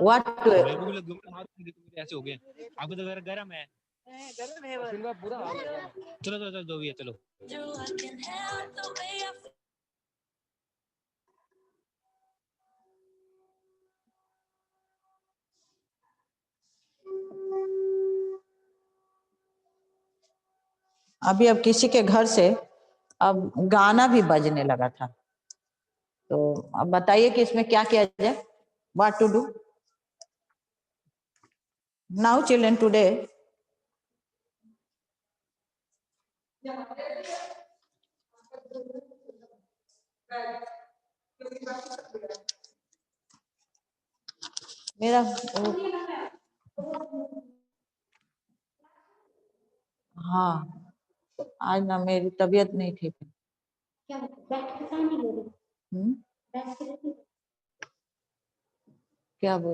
What? मेरे को भी लग गया, हाथ मेरे ऐसे हो गए। आपको तो गर्म है। गर्म है वो पूरा। चलो चलो चलो, जो भी है चलो। अभी अब किसी के घर से अब गाना भी बजने लगा था, तो अब बताइए कि इसमें क्या किया जाए, what to do now children today. मेरा हाँ, आज ना मेरी तबीयत नहीं ठीक है। क्या बोल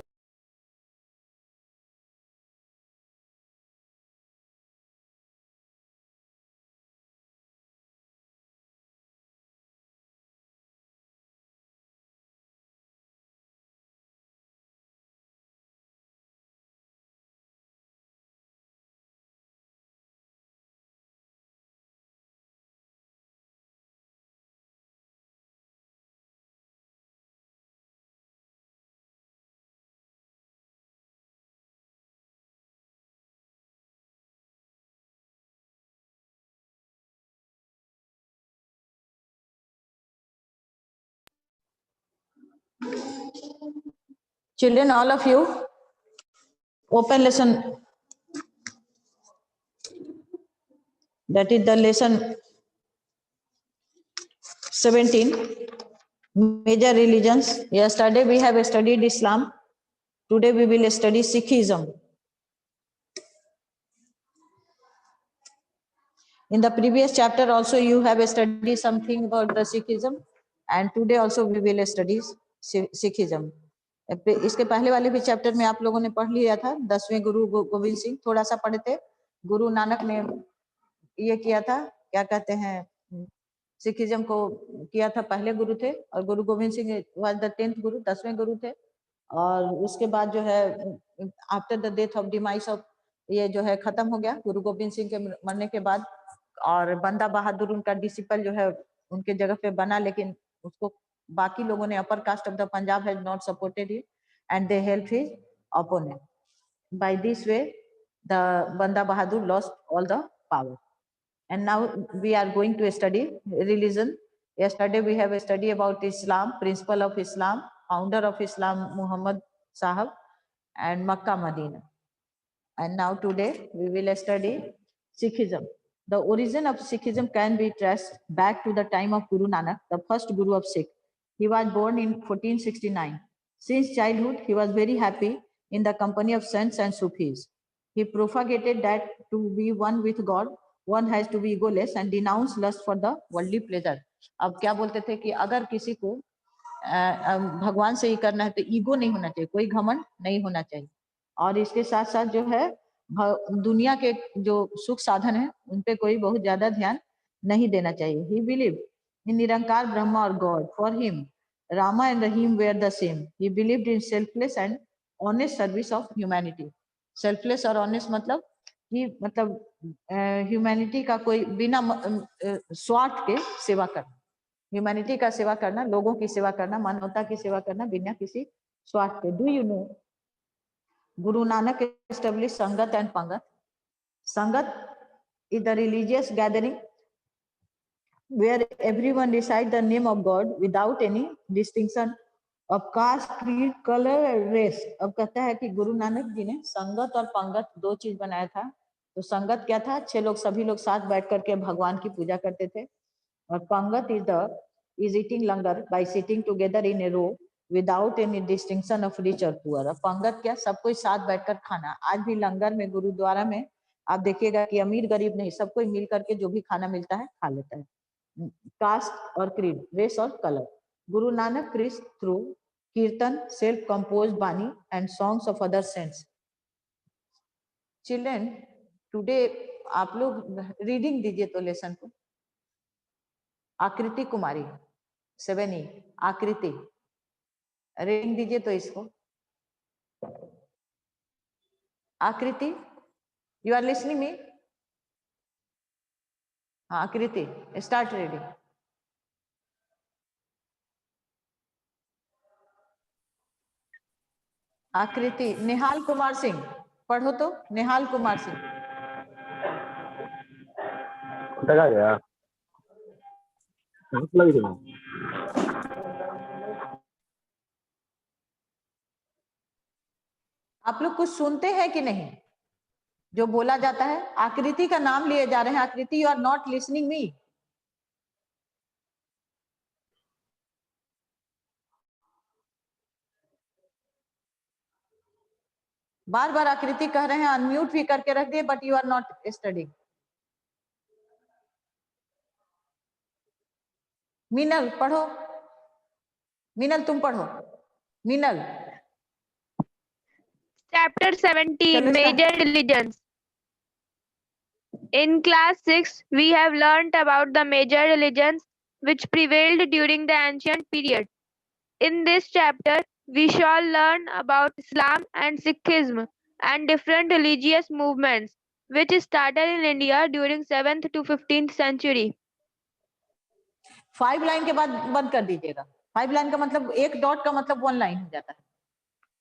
Children, all of you, open lesson. That is the lesson 17. Major religions. Yesterday we have studied Islam. Today we will study Sikhism. In the previous chapter also you have studied something about the Sikhism, and today also we will study Sikhism. इसके पहले वाले भी chapter में आप लोगों ने पढ़ लिया था, 10वें गुरु गोविंद सिंह, थोड़ा सा पढ़े थे। गुरु नानक ने ये किया था, क्या कहते हैं, सिखिज्म को किया था, पहले गुरु थे, और गुरु Govind Singh was the 10th गुरु, 10वें गुरु थे। और उसके बाद जो है after the death of demise of, ये जो है खत्म हो गया गुरु गोविंद सिंह के मरने के बाद, और बंदा बहादुर उनका डिसिपल जो है उनके जगह पे बना, लेकिन उसको बाकी लोगों ने, upper caste of the Punjab has not supported him and they help his opponent. By this way the Banda Bahadur lost all the power, and now we are going to study religion. Yesterday we have studied about Islam, principle of Islam, founder of Islam Muhammad Sahab, and Makkah Medina. And now today we will study Sikhism. The origin of Sikhism can be traced back to the time of Guru Nanak, the first Guru of Sikh. He was born in 1469. Since childhood, he was very happy in the company of saints and Sufis. He propagated that to be one with God, one has to be egoless and denounce lust for the worldly pleasure. अब क्या बोलते थे कि अगर किसी को भगवान से ही करना है तो ईगो नहीं होना चाहिए, कोई घमंड नहीं होना चाहिए, और इसके साथ साथ जो है दुनिया के जो सुख साधन है उन पे कोई बहुत ज्यादा ध्यान नहीं देना चाहिए. He believed in निरंकार ब्रह्मा और God. For him, Rama and Rahim were the same. He believed in selfless and honest service of humanity. Selfless और honest मतलब कि ह्यूमैनिटी का कोई बिना स्वार्थ के सेवा करना, ह्यूमैनिटी का सेवा करना, लोगों की सेवा करना, मानवता की सेवा करना बिना किसी स्वार्थ के. Do you know Guru Nanak established Sangat and Pangat? Sangat is the religious gathering where everyone recites the name of God without any distinction of caste, creed, color and race. अब कहता है कि गुरु नानक जी ने संगत और पंगत दो चीज बनाया था. तो संगत क्या था? 6 लोग, सभी लोग साथ बैठ करके भगवान की पूजा करते थे. और पंगत is eating langar by sitting together in a row without any distinction of rich or poor. पंगत क्या? सब कोई साथ बैठकर खाना. आज भी लंगर में, गुरुद्वारा में आप देखिएगा कि अमीर गरीब नहीं, सब कोई मिल करके जो भी खाना मिलता है खा लेता है. कास्ट और क्रीड, रेस और colour. Guru Nanak preached through कीर्तन, self composed bani and songs of other saints. Children, today आप लोग रीडिंग दीजिए तो लेसन को. आकृति कुमारी 7E, आकृति रीडिंग दीजिए तो इसको. आकृति, you are listening me? हाँ आकृति, start reading. आकृति, निहाल कुमार सिंह पढ़ो तो, निहाल कुमार सिंह। लगा गया लगी थी मैं। आप लोग कुछ सुनते हैं कि नहीं जो बोला जाता है? आकृति का नाम लिए जा रहे हैं। Aakriti, you are not listening me. बार बार आकृति कह रहे हैं, अनम्यूट भी करके रख दिए, but you are not studying. Meenal पढ़ो, मीनल तुम पढ़ो, Meenal. Chapter 17, Major Religions. In class 6, we have learnt about the major religions which prevailed during the ancient period. In this chapter, we shall learn about Islam and Sikhism and different religious movements which started in India during 7th to 15th century. 5 line के बाद बंद कर दीजिएगा। 5 line का मतलब, एक dot का मतलब 1 लाइन हो जाता है।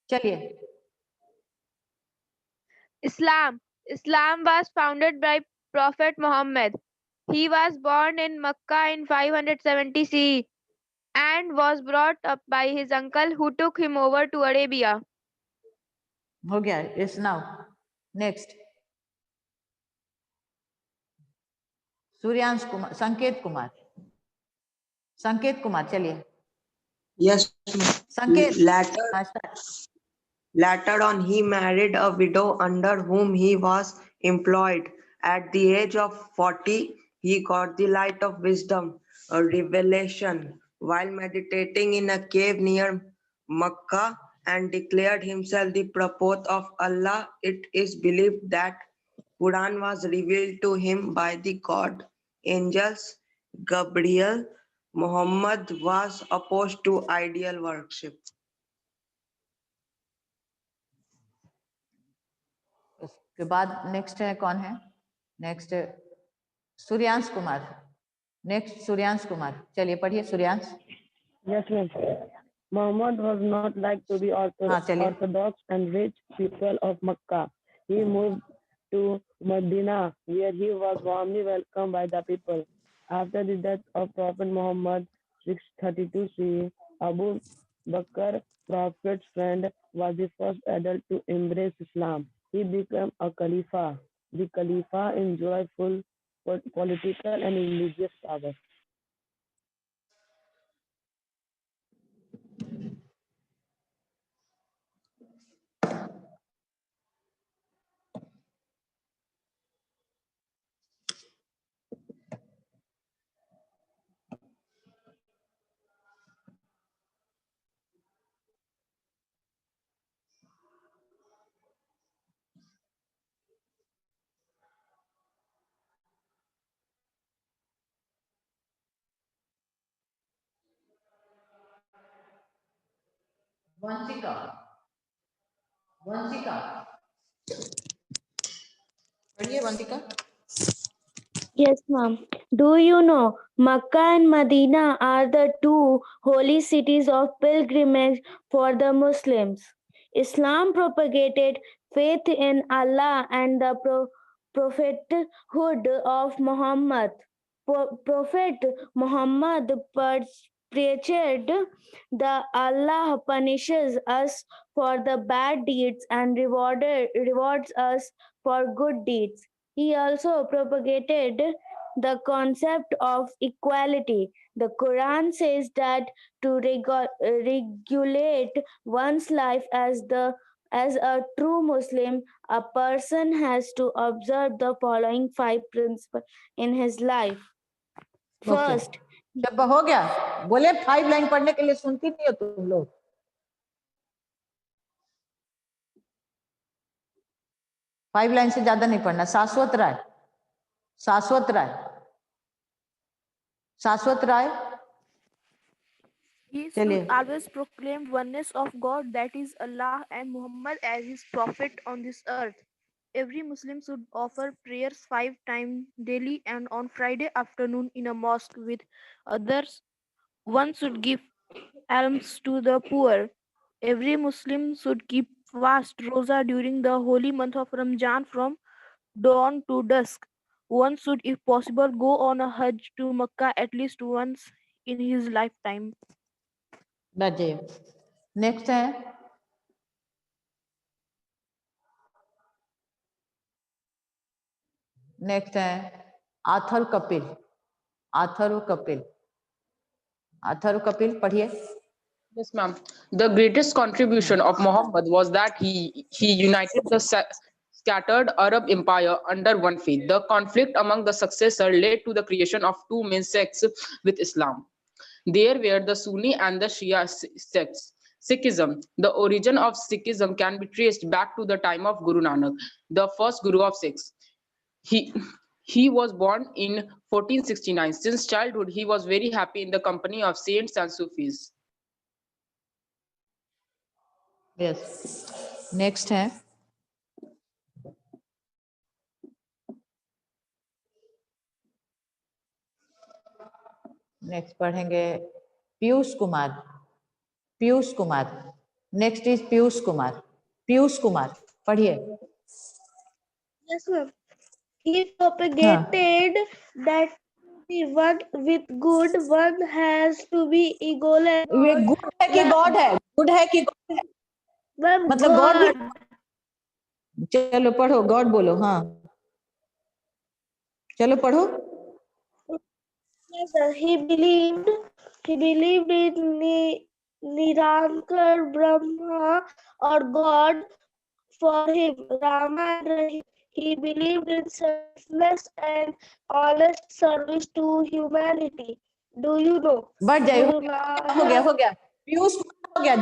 चलिए। Islam was founded by Prophet Muhammad. He was born in Mecca in 570 CE and was brought up by his uncle who took him over to Arabia. हो गया। Yes, now next. Suryansh Kumar, संकेत कुमार, संकेत कुमार चलिए। Yes. संकेत। Later on, he married a widow under whom he was employed. At the age of 40, he got the light of wisdom, a revelation, while meditating in a cave near Makkah, and declared himself the prophet of Allah. It is believed that Quran was revealed to him by the God angels Gabriel. Muhammad was opposed to idol worship. उसके बाद next है, कौन है next? Suryansh Kumar. Next Suryansh Kumar, चलिए पढ़िए Suryansh. Yes, ma'am. Muhammad was not like to be orthodox and rich people of Makkah. He moved to Medina, where he was warmly welcomed by the people. After the death of Prophet Muhammad, 632 CE, Abu Bakr, Prophet's friend, was the first adult to embrace Islam. He became a Khalifa. The Khalifa enjoyed full political and religious power. Vanshika, Vanshika पढ़िए Vanshika. Yes, ma'am. Do you know Makkah and Medina are the two holy cities of pilgrimage for the Muslims? Islam propagated faith in Allah and the prophethood of Muhammad. Prophet Muhammad preached that Allah punishes us for the bad deeds and rewards us for good deeds. He also propagated the concept of equality. The Quran says that to regulate one's life as a true Muslim, a person has to observe the following 5 principles in his life. First, जब हो गया, बोले 5 line पढ़ने के लिए सुनती नहीं हो तुम लोग। 5 लाइन से ज्यादा नहीं पढ़ना। शाश्वत राय, शाश्वत राय, शाश्वत राय। He should always proclaim oneness of God, that is Allah, and Muhammad as his prophet on this earth. every Muslim should offer prayers 5 times daily and on Friday afternoon in a mosque with others. One should give alms to the poor. Every Muslim should keep fast roza during the holy month of Ramadan from dawn to dusk. One should, if possible, go on a Hajj to Makkah at least once in his lifetime. बैठ जाइए। Next है author Kapil. Author Kapil पढ़िए। Yes, ma'am. The greatest contribution of Muhammad was that he united the scattered Arab Empire under one faith. The conflict among the successors led to the creation of two main sects with Islam. There were the Sunni and the Shia sects. Sikhism. The origin of Sikhism can be traced back to the time of Guru Nanak, the first Guru of Sikhs. He was born in 1469. Since childhood, he was very happy in the company of saints and Sufis. Yes. Next है next पढ़ेंगे Piyush Kumar. Next is Piyush Kumar पढ़िए। Yes, ma'am. He propagated that the one with good one has to be equal and way good है कि God है? Good है कि God है? Ma'am, मतलब गॉड God. भी। चलो पढ़ो, गॉड बोलो। हाँ चलो पढ़ो। Yes, sir. He believed in Nirankar Brahma or God for him, Rama and Rahim. He believed in selfless and honest service to humanity. Do you know? बढ़ जाए। हो Guru गया पीयूष कुमार हो गया।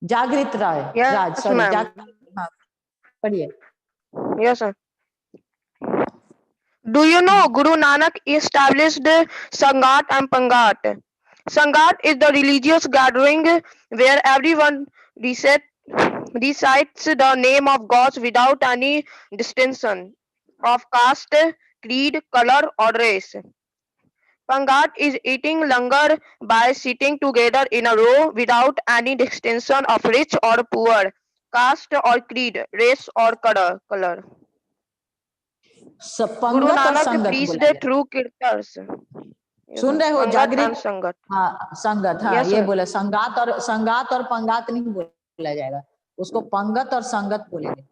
जागृत राज सॉरी ma'am. हाँ पढ़िए। Yes, sir. Do you know Guru Nanak established Sangat and Pangat? Sangat is the religious gathering where everyone recites the name of God without any distinction of caste, creed, color, or race. Pangat is eating langar by sitting together in a row without any distinction of rich or poor, caste or creed, race or color. Guru पंगत और Nanak संगत preached बोला जाए। through kirtans. सुन रहे हो? Pangat जागृत and Sangat. हाँ संगत। हाँ Yes, ये sir. बोला संगात और पंगात नहीं बोला जाएगा, उसको पंगत और संगत बोलेंगे।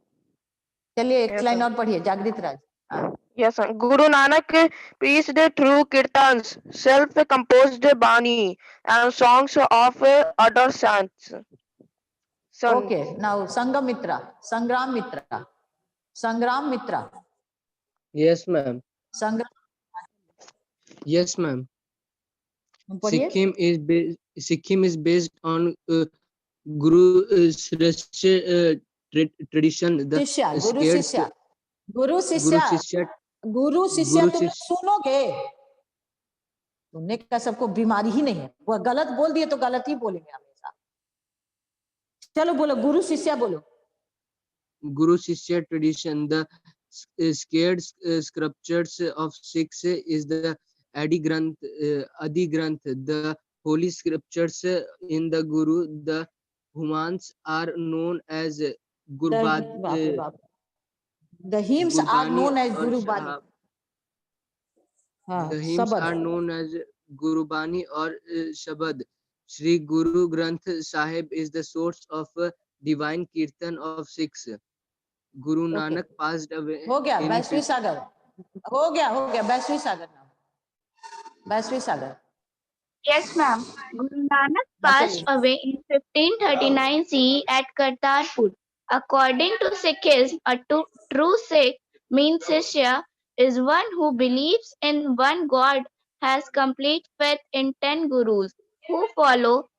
चलिए एक Yes, लाइन sir. और पढ़िए। जागृत राज। हाँ Yes, sir. Guru Nanak preached through kirtans, self-composed bani, and songs of other saints. Okay now संग्राम मित्रा। Yes, ma'am. संग्राम Yes, ma'am. पढ़िए। Sikkim is based on Guru Shrestha tradition. The गुरु शिष्य तुम सुनोगे। सुनने का सबको बीमारी ही नहीं है, वो गलत बोल दिए तो गलत ही बोलेंगे हमेशा। चलो बोलो गुरु शिष्य बोलो। Guru Shishya tradition. The scared scriptures of Sikhs is the Adi Granth, the holy scriptures in the Guru. The hymns are known as Gurbani. The hymns are known as Gurbani. The hymns are known as Gurbani or Shabad. Sri Guru Granth Sahib is the source of divine kirtan of Sikhs. Guru Nanak passed away. हो गया वैश्वी सागर। हो गया वैश्वी सागर। Yes, ma'am. Guru Nanak passed away in 1539 CE at Kartarpur. According to Sikhism, a true Sikh means Shishya is one who believes in one God, has complete faith in 10 Gurus, who follow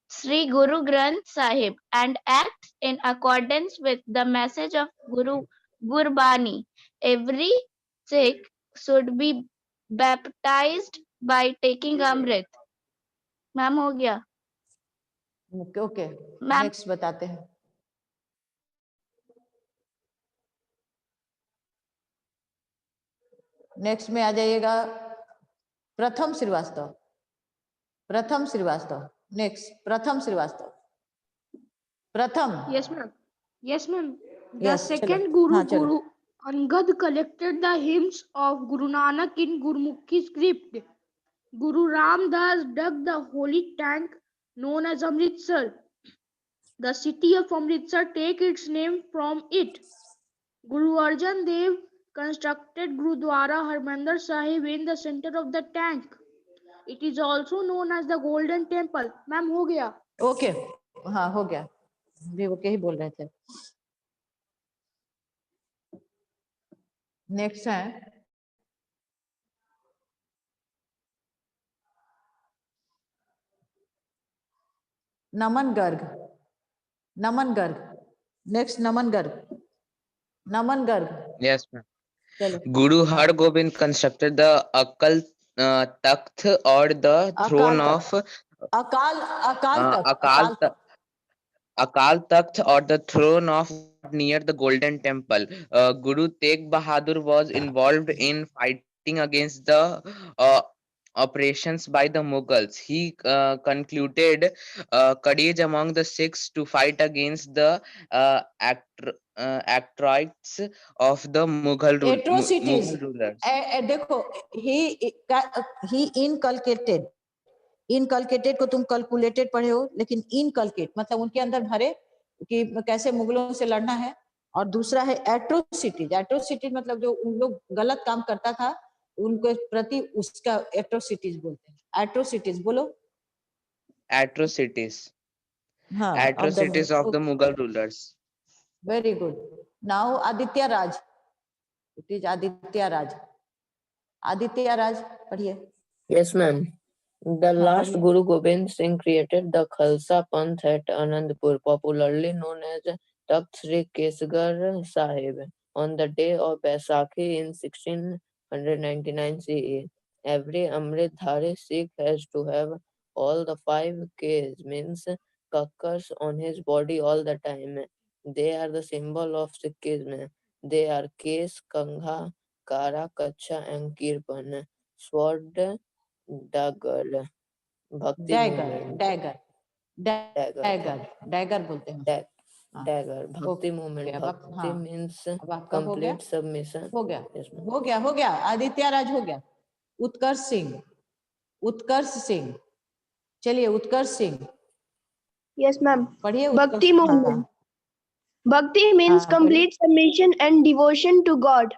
Sri Guru Granth Sahib and acts in accordance with the message of Gurbani. Every Sikh should be baptized by taking Amrit. Ma'am हो गया। Okay ma'am next बताते हैं। Next में आ जाइएगा प्रथम श्रीवास्तव। प्रथम Srivastava next, प्रथम श्रीवास्तव। प्रथम। Yes, ma'am. Yes, ma'am. The Yes, second चलो। Guru, हाँ, चलो। Guru Angad, collected the hymns of Guru Nanak in Gurmukhi script. Guru Ram Das dug the holy tank known as Amritsar. The city of Amritsar takes its name from it. Guru Arjan Dev constructed Gurudwara Harmandir Sahib in the center of the tank. It is also known as the Golden Temple. Ma'am, हो गया? Okay, हाँ हो गया, भी okay ही बोल रहे थे। Next है नमन गर्ग। नमन गर्ग नेक्स्ट, नमन गर्ग। नमन गर्ग। Yes, ma'am. चलो। Guru Har Gobind constructed the Akal Takht or the throne of Akal Takht. Akal Ta- Akal Takht or the throne of near the Golden Temple. Guru Tegh Bahadur was involved in fighting against the operations by the Mughals. He concluded courage among the Sikhs to fight against the actroites of the Mughal Atrocities. rulers. देखो, he inculcated को तुम calculated पढ़े हो, लेकिन inculcate मतलब उनके अंदर भरे कि कैसे मुगलों से लड़ना है। और दूसरा है एट्रोसिटीज। एट्रोसिटीज मतलब जो उन लोग गलत काम करता था उनके प्रति उसका एट्रोसिटीज बोलते हैं। एट्रोसिटीज बोलो। Atrocities. हाँ, Atrocities of the Mughal rulers. Very good. Now Aditya Raj. It is Aditya Raj. Aditya Raj, पढ़िए। Yes, ma'am. The last Guru Gobind Singh created the Khalsa Panth at Anandpur, popularly known as Takht Sri Kesgarh Sahib, on the day of Baisakhi in 1699 CE. Every Amritdhari Sikh has to have all the 5 Ks, means kakkars, on his body all the time. They are the symbol of Sikhism. They are Kes, Kangha, Kara, Kacha and Kirpan. Sword, dagger, bhakti movement. Dagger बोलते हैं। Dagger, bhakti movement. Bhakti means complete submission. हो गया। आदित्य राज हो गया। उत्कर्ष सिंह, चलिए उत्कर्ष Singh. Yes, ma'am. पढ़िए। Bhakti movement. Bhakti means complete submission and devotion to God.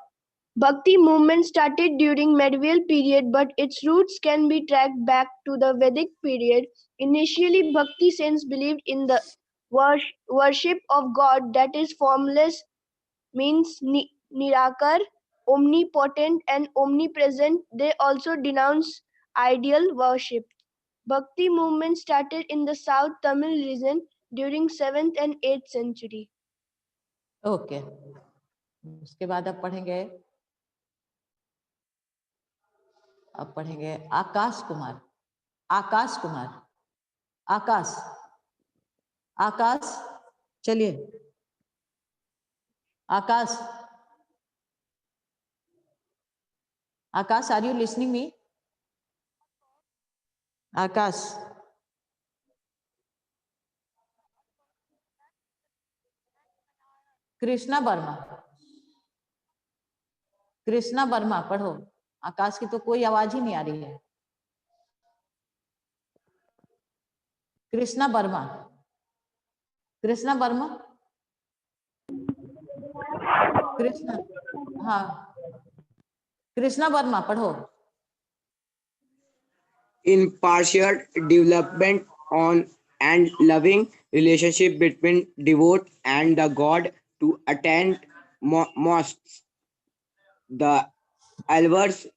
Bhakti movement started during medieval period, but its roots can be tracked back to the Vedic period. Initially, Bhakti saints believed in the worship of God that is formless, means Nirakar, omnipotent and omnipresent. They also denounce ideal worship. Bhakti movement started in the South Tamil region during 7th and 8th century. Okay, उसके बाद अब पढ़ेंगे आकाश कुमार। आकाश चलिए। आकाश, are you listening me? आकाश, कृष्णा वर्मा पढ़ो। आकाश की तो कोई आवाज ही नहीं आ रही है। कृष्णा वर्मा, कृष्णा वर्मा पढ़ो। Impartial development on and loving relationship between devote and the God to attend mosques. The Alvars,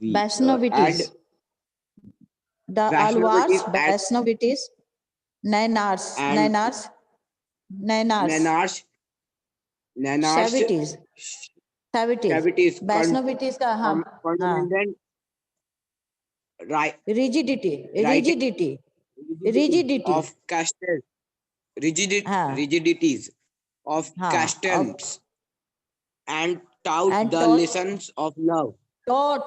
Vaishnavites, the Alvars, Vaishnavites, Nainars, Savities, Vaishnavites का हाँ, rigidity of castes, rigidities of customs and taught And the taught lessons of love. taught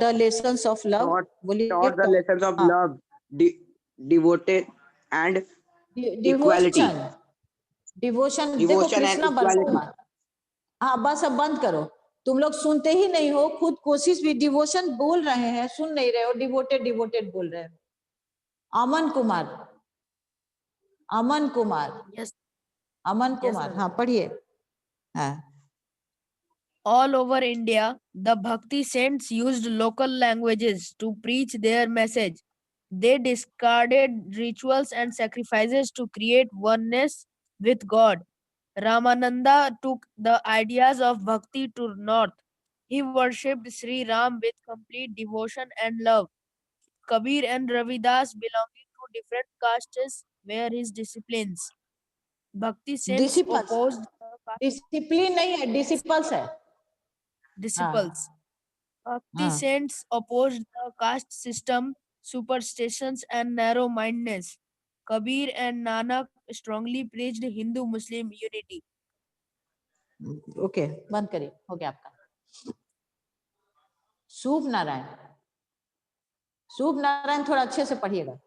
the lessons of love. Taught, बोलिए taught the lessons of हाँ, love, devoted and equality. Devotion देखो Devotion and Krishna Verma equality. हाँ बस अब बंद करो, तुम लोग सुनते ही नहीं हो, खुद कोशिश भी डिवोशन बोल रहे हैं, सुन नहीं रहे हो, डिवोटेड डिवोटेड बोल रहे हो। अमन कुमार, अमन कुमार, अमन कुमार, हाँ पढ़िए। हाँ, All over India, the Bhakti saints used local languages to preach their message. They discarded rituals and sacrifices to create oneness with God. Ramananda took the ideas of Bhakti to north. He worshipped Sri Ram with complete devotion and love. Kabir and Ravidas, belonging to different castes, were his disciplines. Bhakti saints opposed the discipline नहीं है, disciples है। disciples. Bhakti हाँ, saints opposed the caste system, superstitions, and narrow mindedness. Kabir and Nanak strongly preached Hindu Muslim unity. Okay बंद करिए, हो गया आपका। शुभ नारायण, शुभ नारायण थोड़ा अच्छे से पढ़िएगा।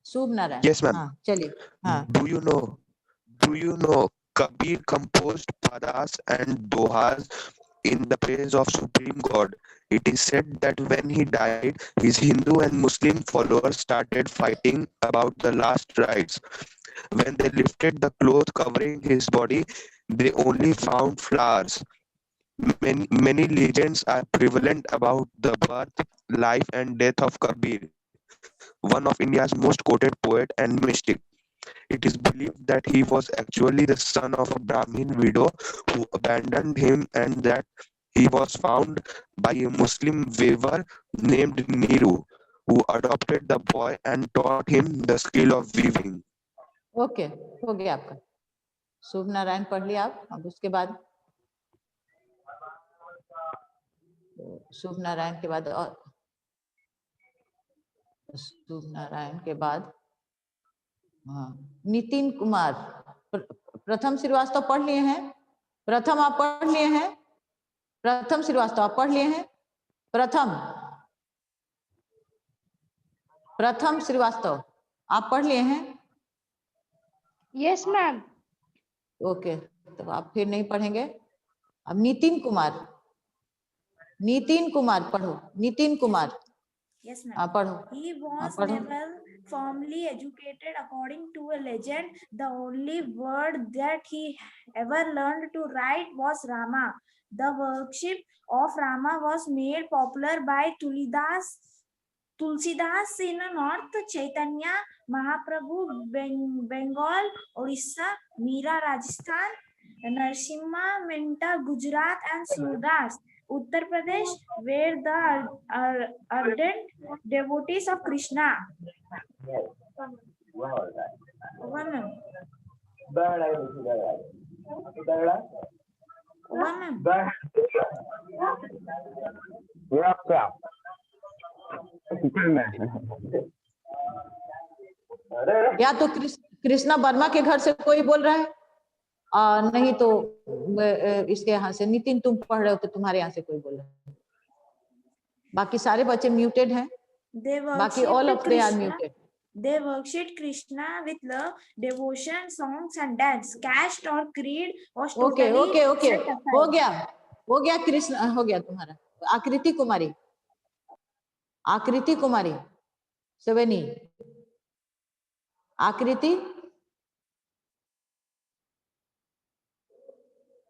शुभ नारायण, Yes, ma'am. हाँ चलिए। हाँ, Do you know Kabir composed padas and dohas in the praise of Supreme God? It is said that when he died, his Hindu and Muslim followers started fighting about the last rites. When they lifted the cloth covering his body, they only found flowers. Many legends are prevalent about the birth, life, and death of Kabir, one of India's most quoted poet and mystic. It is believed that he was actually the son of a Brahmin widow who abandoned him, and that he was found by a Muslim weaver named Niru, who adopted the boy and taught him the skill of weaving. Okay हो गया आपका। शुभ नारायण पढ़ लिया आप। अब उसके बाद शुभ नारायण के बाद और शुभ नारायण के बाद हाँ, नितिन कुमार, प्रथम श्रीवास्तव पढ़ लिए हैं? प्रथम आप पढ़ लिए हैं? प्रथम श्रीवास्तव आप पढ़ लिए हैं? प्रथम श्रीवास्तव आप पढ़ लिए हैं? Yes ma'am. ओके, तो आप फिर नहीं पढ़ेंगे। अब नितिन कुमार, नितिन कुमार पढ़ो, नितिन कुमार। Yes, आप ma'am. पढ़ो, He आप was पढ़ो। never formally educated according to a legend. The only word that he ever learned to write was Rama. The worship of Rama was made popular by Tulsidas in North, Chaitanya Mahaprabhu, Bengal, Odisha, Meera, Rajasthan, Narsimha Mehta, Gujarat, and Surdas, Uttar Pradesh, were the ardent devotees of Krishna. One. या तो कृष्णा वर्मा के घर से कोई बोल रहा है, नहीं तो इसके यहाँ से। नितिन तुम पढ़ रहे हो तो तुम्हारे यहाँ से कोई बोल रहा है। बाकी सारे बच्चे म्यूटेड हैं, बाकी all of they are muted. They worshipped Krishna with love, devotion, songs, and dance. Caste or creed was okay totally okay okay, set aside. हो गया कृष्ण, हो गया तुम्हारा। आकृति कुमारी, आकृति कुमारी सवेनी, आकृति,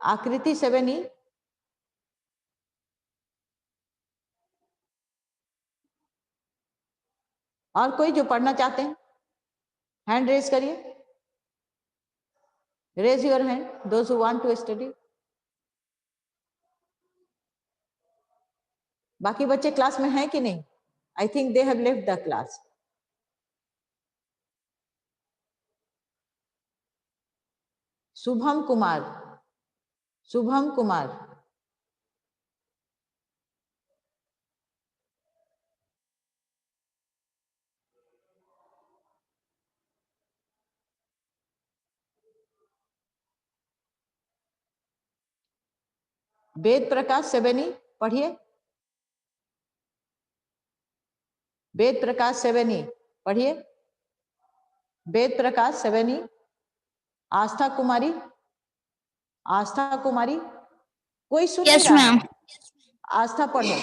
आकृति सवेनी। और कोई जो पढ़ना चाहते हैं हैंड रेज करिए, raise your hand, those who want to study. बाकी बच्चे क्लास में हैं कि नहीं? I think they have left the class. Shubham Kumar, Shubham Kumar, Ved Prakash सेवेनी पढ़िए। वेद प्रकाश सेवेनी पढ़िए। वेद प्रकाश सेवेनी। आस्था कुमारी, आस्था कुमारी, कोई सुन नहीं रहा है। आस्था पढ़ो।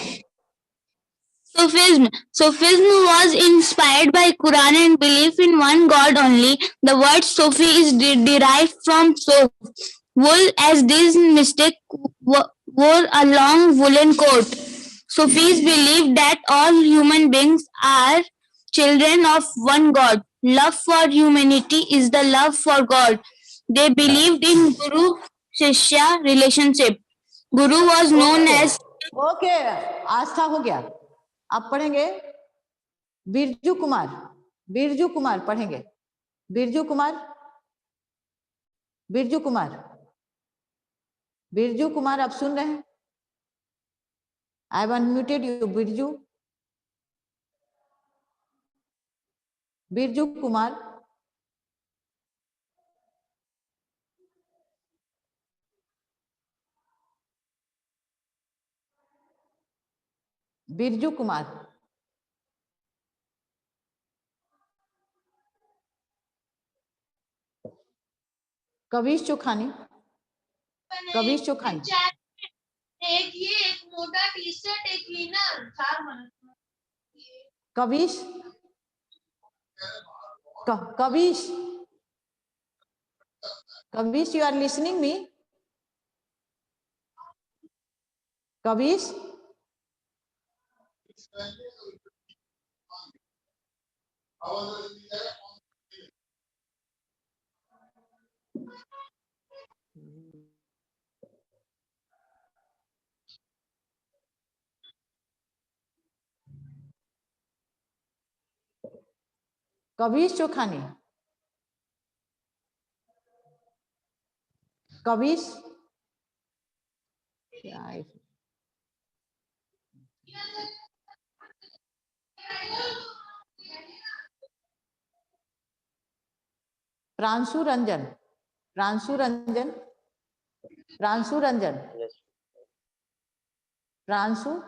Sufism. Sufism was inspired by Quran and belief in one God only. The word Sufi is derived from Suf, wool, as these mystics wore a long woolen coat. Sufis believe that all human beings are children of one God. Love for humanity is the love for God. They believed in Guru-Shishya relationship. Guru was known as... okay, Aastha हो गया। अब पढ़ेंगे बिरजू कुमार। बिरजू कुमार पढ़ेंगे। बिरजू कुमार, बिरजू कुमार, बिरजू कुमार, आप सुन रहे हैं? I have unmuted you. Birju, Birju Kumar, Birju Kumar. Kabir Chokhani, Kabir Chokhani. एक ये, एक मोटा टी शर्ट, एक winner. Kavish, Kavish, Kavish, you are listening me? Kavish, Kavish Chokhani, Kavish, Pranshu Ranjan, Pranshu Ranjan, Pranshu Ranjan, Pranshu,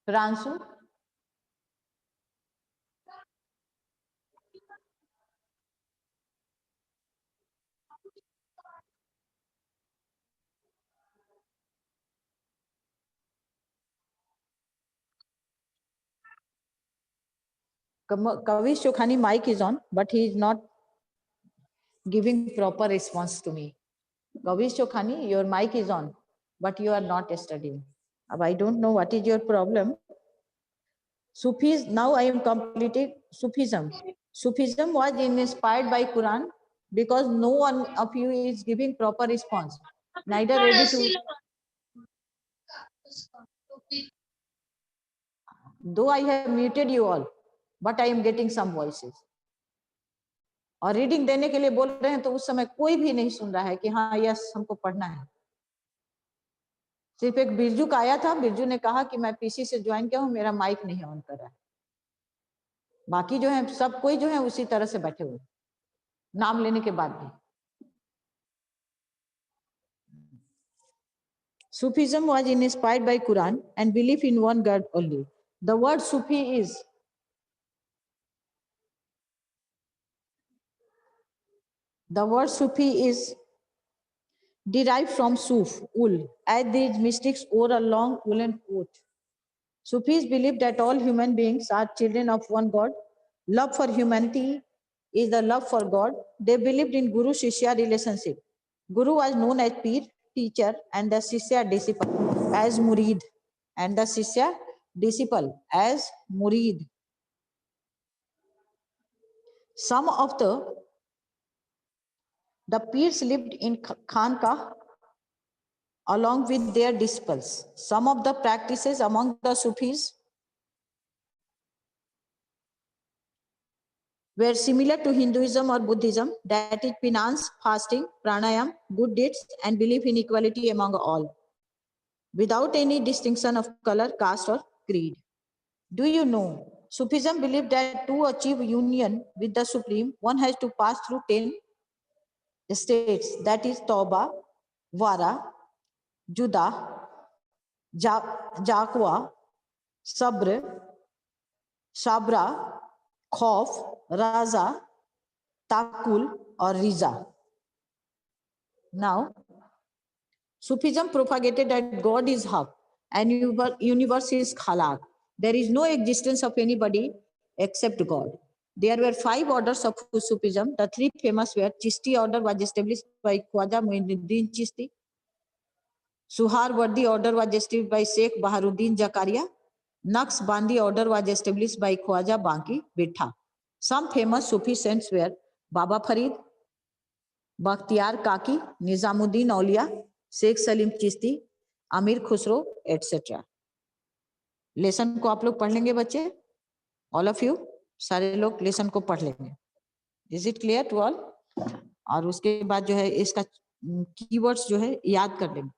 Pranshu, Kavish Chokhani mic is on, but he is not giving proper response to me. Kavish Chokhani, your mic is on, but you are not studying. I don't know what is your problem. Sufis, now I am completing Sufism. Sufism was inspired by Quran because no one of you is giving proper response. Neither ready to... Though I have muted you all, but I am getting some voices. और reading देने के लिए बोल रहे हैं तो उस समय कोई भी नहीं सुन रहा है कि हाँ यस हमको पढ़ना है। सिर्फ एक बिरजू का आया था, बिरजू ने कहा कि मैं पीसी से ज्वाइन किया हूँ, मेरा माइक नहीं ऑन कर रहा है। बाकी जो है सब कोई जो है उसी तरह से बैठे हुए नाम लेने के बाद भी। Sufism was inspired by Quran and belief in one God only. The word Sufi is derived from Suf, wool, as these mystics wore a long woolen coat. Sufis believe that all human beings are children of one God. Love for humanity is the love for God. They believed in Guru-Shishya relationship. Guru was known as Peer, teacher, and the Shishya disciple as Murid, and the Shishya disciple as Murid. Some of the peers lived in Khanqah along with their disciples. Some of the practices among the Sufis were similar to Hinduism or Buddhism, that is penance, fasting, pranayam, good deeds, and belief in equality among all, without any distinction of color, caste, or creed. Do you know, Sufism believed that to achieve union with the Supreme, one has to pass through 10 states, that is Tauba, Wara, Judah, Jaqwa, Sabr, Sabra, Khauf, Raza, Takul or Riza. Now, Sufism propagated that God is Haq and universe is Khalaq. There is no existence of anybody except God. There were 5 orders of Sufism. The 3 famous were Chishti order was established by Khwaja Muinuddin Chishti. Suharwardi order was established by Sheikh Baharuddin Zakaria. Naqshbandi order was established by Khwaja Banki Bitha. Some famous Sufi saints were Baba Farid, Bakhtiyar Kaki, Nizamuddin Aulia, Sheikh Salim Chishti, Amir Khusro, etc. Lesson को आप लोग पढ़ लेंगे बच्चे, all of you, सारे लोग lesson को पढ़ लेंगे. Is it clear to all? और उसके बाद जो है इसका कीवर्ड्स जो है याद कर लेंगे.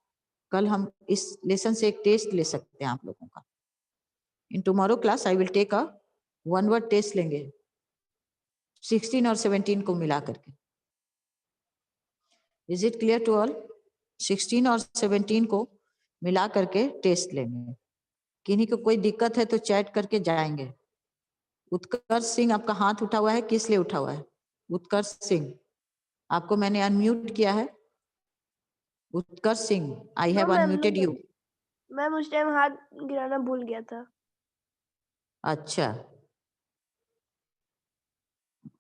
कल हम इस लेसन से एक टेस्ट ले सकते हैं आप लोगों का. In tomorrow class I will take a 1 word test लेंगे 16 और 17 को मिला करके. Is it clear to all? 16 और 17 को मिला करके टेस्ट लेंगे. किन्हीं को कोई दिक्कत है तो चैट करके जाएंगे. उत्कर्ष सिंह आपका हाथ उठा हुआ है, किस लिए उठा हुआ है? उत्कर्ष सिंह, आपको मैंने अनम्यूट किया है. Utkarsh Singh, I have unmuted you. Ma'am उस टाइम हाथ गिराना भूल गया था. अच्छा,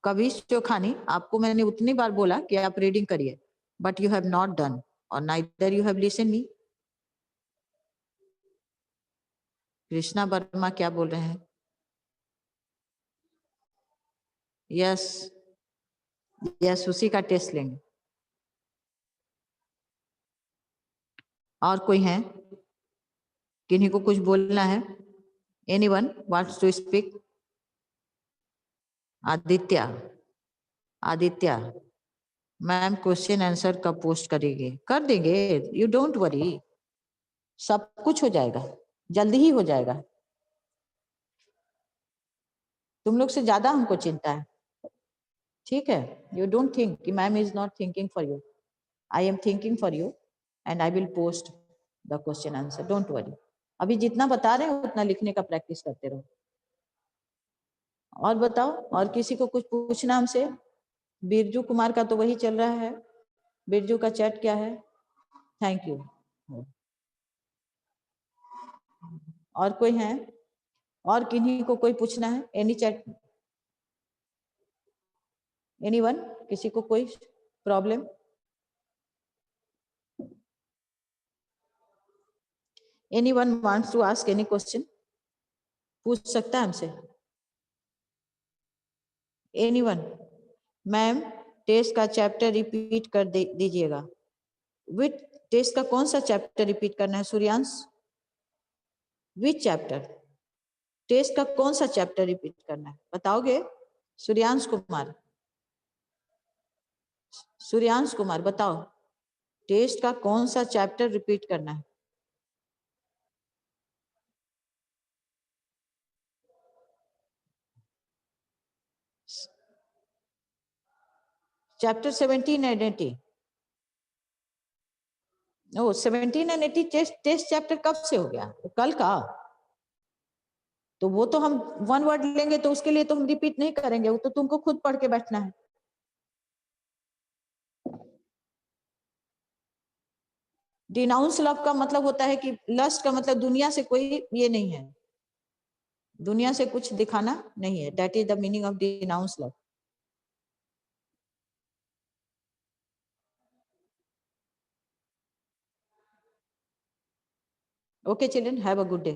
कविश चोखानी, आपको मैंने उतनी बार बोला कि आप रीडिंग करिए, but you have not done और neither you have listen me. Krishna Verma क्या बोल रहे हैं? यस यस, उसी का टेस्ट लेंगे. और कोई है किन्हीं को कुछ बोलना है? Anyone wants to speak? Aditya, Aditya ma'am question answer कब पोस्ट करेंगे? कर देंगे, यू डोंट वरी, सब कुछ हो जाएगा, जल्दी ही हो जाएगा. तुम लोग से ज्यादा हमको चिंता है, ठीक है? यू डोंट थिंक कि ma'am is not thinking for you. I am thinking for you and I will post the question answer, don't worry. अभी जितना बता रहे हैं उतना लिखने का प्रैक्टिस करते रहो. और बताओ, और किसी को कुछ पूछना हमसे? बिरजू कुमार का तो वही चल रहा है. बिरजू का चैट क्या है? Thank you. और कोई है? और किन्हीं को कोई पूछना है? एनी चैट, एनीवन, किसी को कोई problem? Anyone wants to ask any question? पूछ सकता है हमसे एनीवन? मैम टेस्ट का चैप्टर रिपीट कर दीजिएगा. विच टेस्ट का कौन सा चैप्टर रिपीट करना है सूर्यांश? विच चैप्टर? टेस्ट का कौन सा चैप्टर रिपीट करना है बताओगे? सूर्यांश कुमार, सूर्यांश कुमार बताओ, टेस्ट का कौन सा चैप्टर रिपीट करना है? Chapter 17 and 18. ओ 17 एंड 18 टेस्ट चैप्टर कब से हो गया? कल का. तो वो तो हम 1 वर्ड लेंगे तो उसके लिए तो हम रिपीट नहीं करेंगे, वो तो तुमको खुद पढ़ के बैठना है. डिनाउंस लव का मतलब होता है कि लस्ट का मतलब दुनिया से कोई ये नहीं है, दुनिया से कुछ दिखाना नहीं है. That is the meaning of denounce love. Okay children, have a good day.